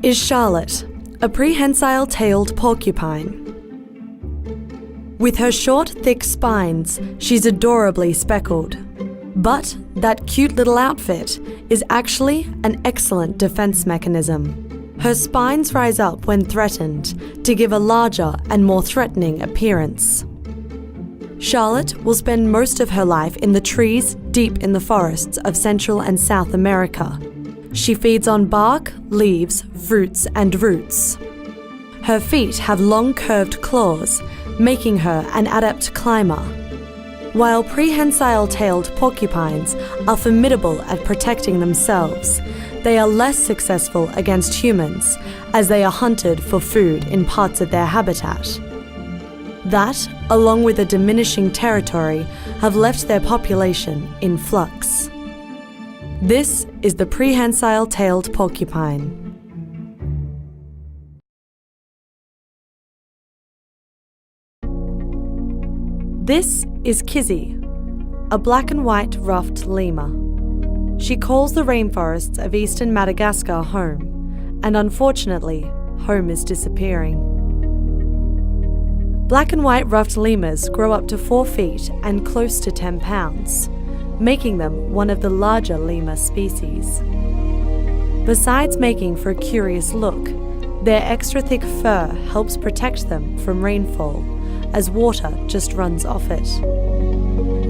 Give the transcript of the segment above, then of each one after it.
is Charlotte, a prehensile-tailed porcupine. With her short, thick spines, she's adorably speckled. But that cute little outfit is actually an excellent defense mechanism. Her spines rise up when threatened to give a larger and more threatening appearance. Charlotte will spend most of her life in the trees deep in the forests of Central and South America. She feeds on bark, leaves, fruits, and roots. Her feet have long curved claws, making her an adept climber. While prehensile-tailed porcupines are formidable at protecting themselves, they are less successful against humans as they are hunted for food in parts of their habitat. That, along with a diminishing territory, have left their population in flux. This is the prehensile-tailed porcupine. This is Kizzy, a black and white ruffed lemur. She calls the rainforests of eastern Madagascar home, and unfortunately, home is disappearing. Black and white ruffed lemurs grow up to 4 feet and close to 10 pounds, making them one of the larger lemur species. Besides making for a curious look, their extra thick fur helps protect them from rainfall, as water just runs off it.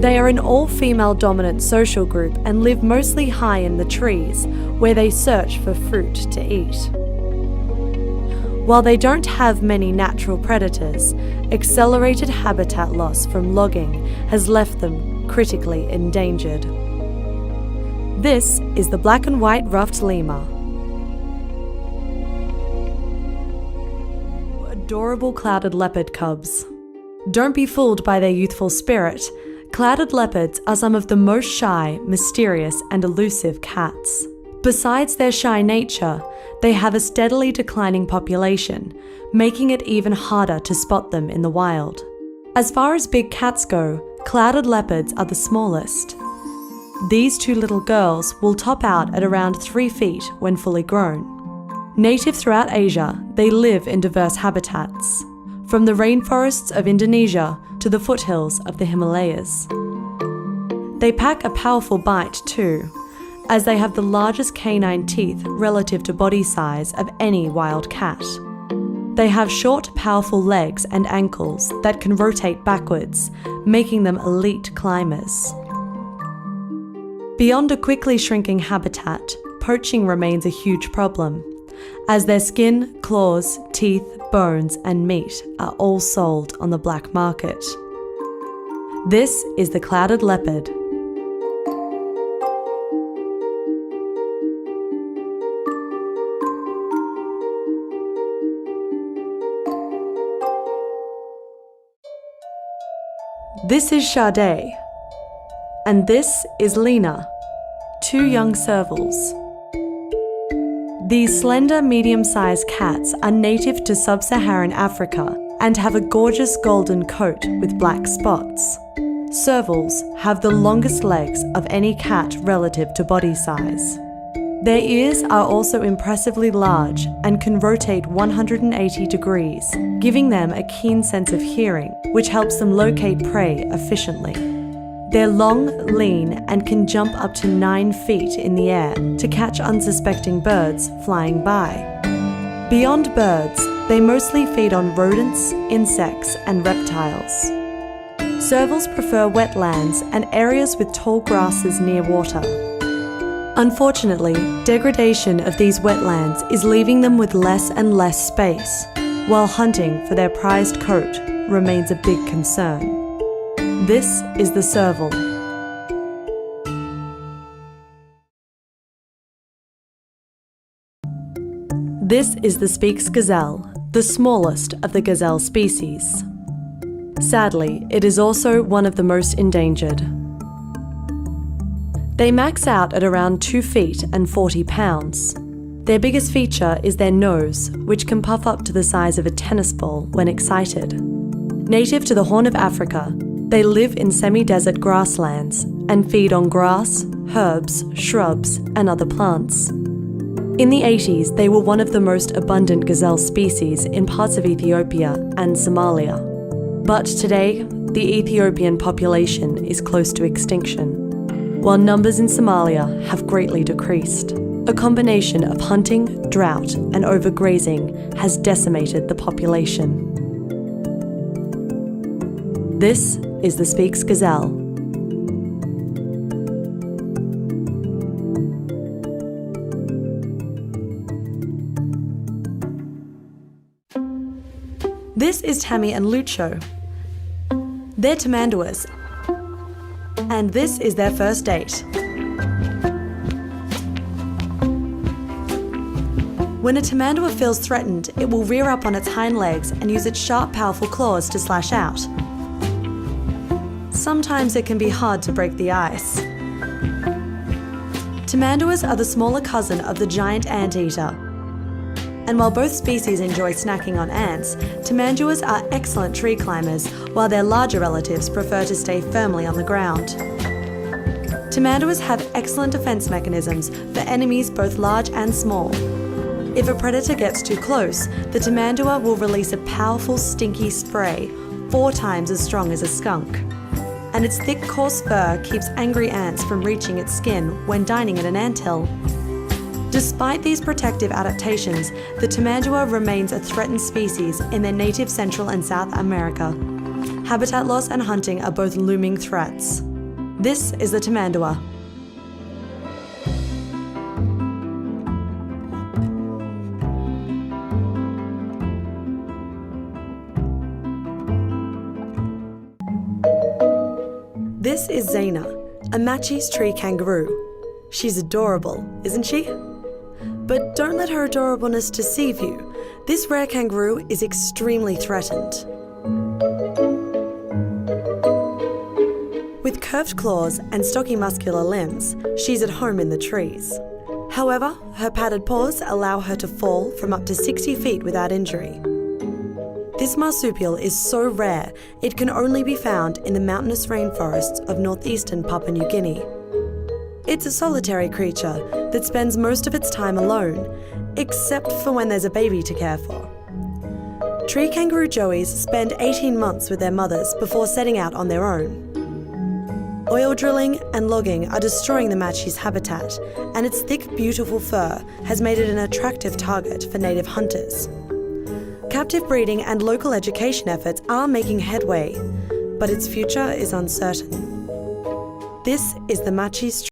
They are an all-female dominant social group and live mostly high in the trees, where they search for fruit to eat. While they don't have many natural predators, accelerated habitat loss from logging has left them critically endangered. This is the black and white ruffed lemur. Adorable clouded leopard cubs. Don't be fooled by their youthful spirit. Clouded leopards are some of the most shy, mysterious, and elusive cats. Besides their shy nature, they have a steadily declining population, making it even harder to spot them in the wild. As far as big cats go, clouded leopards are the smallest. These 2 little girls will top out at around 3 feet when fully grown. Native throughout Asia, they live in diverse habitats, from the rainforests of Indonesia to the foothills of the Himalayas. They pack a powerful bite too, as they have the largest canine teeth relative to body size of any wild cat. They have short, powerful legs and ankles that can rotate backwards, making them elite climbers. Beyond a quickly shrinking habitat, poaching remains a huge problem, as their skin, claws, teeth, bones, and meat are all sold on the black market. This is the clouded leopard. This is Sade, and this is Lena, 2 young servals. These slender, medium-sized cats are native to sub-Saharan Africa and have a gorgeous golden coat with black spots. Servals have the longest legs of any cat relative to body size. Their ears are also impressively large and can rotate 180 degrees, giving them a keen sense of hearing, which helps them locate prey efficiently. They're long, lean, and can jump up to 9 feet in the air to catch unsuspecting birds flying by. Beyond birds, they mostly feed on rodents, insects, and reptiles. Servals prefer wetlands and areas with tall grasses near water. Unfortunately, degradation of these wetlands is leaving them with less and less space, while hunting for their prized coat remains a big concern. This is the serval. This is the Spix gazelle, the smallest of the gazelle species. Sadly, it is also one of the most endangered. They max out at around 2 feet and 40 pounds. Their biggest feature is their nose, which can puff up to the size of a tennis ball when excited. Native to the Horn of Africa, they live in semi-desert grasslands and feed on grass, herbs, shrubs, and other plants. In the 80s, they were one of the most abundant gazelle species in parts of Ethiopia and Somalia. But today, the Ethiopian population is close to extinction, while numbers in Somalia have greatly decreased. A combination of hunting, drought, and overgrazing has decimated the population. This is the Speaks Gazelle. This is Tammy and Lucho. They're tamanduas, and this is their first date. When a tamandua feels threatened, it will rear up on its hind legs and use its sharp, powerful claws to slash out. Sometimes it can be hard to break the ice. Tamanduas are the smaller cousin of the giant anteater. And while both species enjoy snacking on ants, tamanduas are excellent tree climbers, while their larger relatives prefer to stay firmly on the ground. Tamanduas have excellent defense mechanisms for enemies both large and small. If a predator gets too close, the tamandua will release a powerful, stinky spray, 4 times as strong as a skunk. And its thick, coarse fur keeps angry ants from reaching its skin when dining at an anthill. Despite these protective adaptations, the tamandua remains a threatened species in their native Central and South America. Habitat loss and hunting are both looming threats. This is the tamandua. This is Zaina, a Matschie's tree kangaroo. She's adorable, isn't she? But don't let her adorableness deceive you. This rare kangaroo is extremely threatened. With curved claws and stocky muscular limbs, she's at home in the trees. However, her padded paws allow her to fall from up to 60 feet without injury. This marsupial is so rare, it can only be found in the mountainous rainforests of northeastern Papua New Guinea. It's a solitary creature that spends most of its time alone, except for when there's a baby to care for. Tree kangaroo joeys spend 18 months with their mothers before setting out on their own. Oil drilling and logging are destroying the Matschie's habitat, and its thick, beautiful fur has made it an attractive target for native hunters. Captive breeding and local education efforts are making headway, but its future is uncertain. This is the Matschie's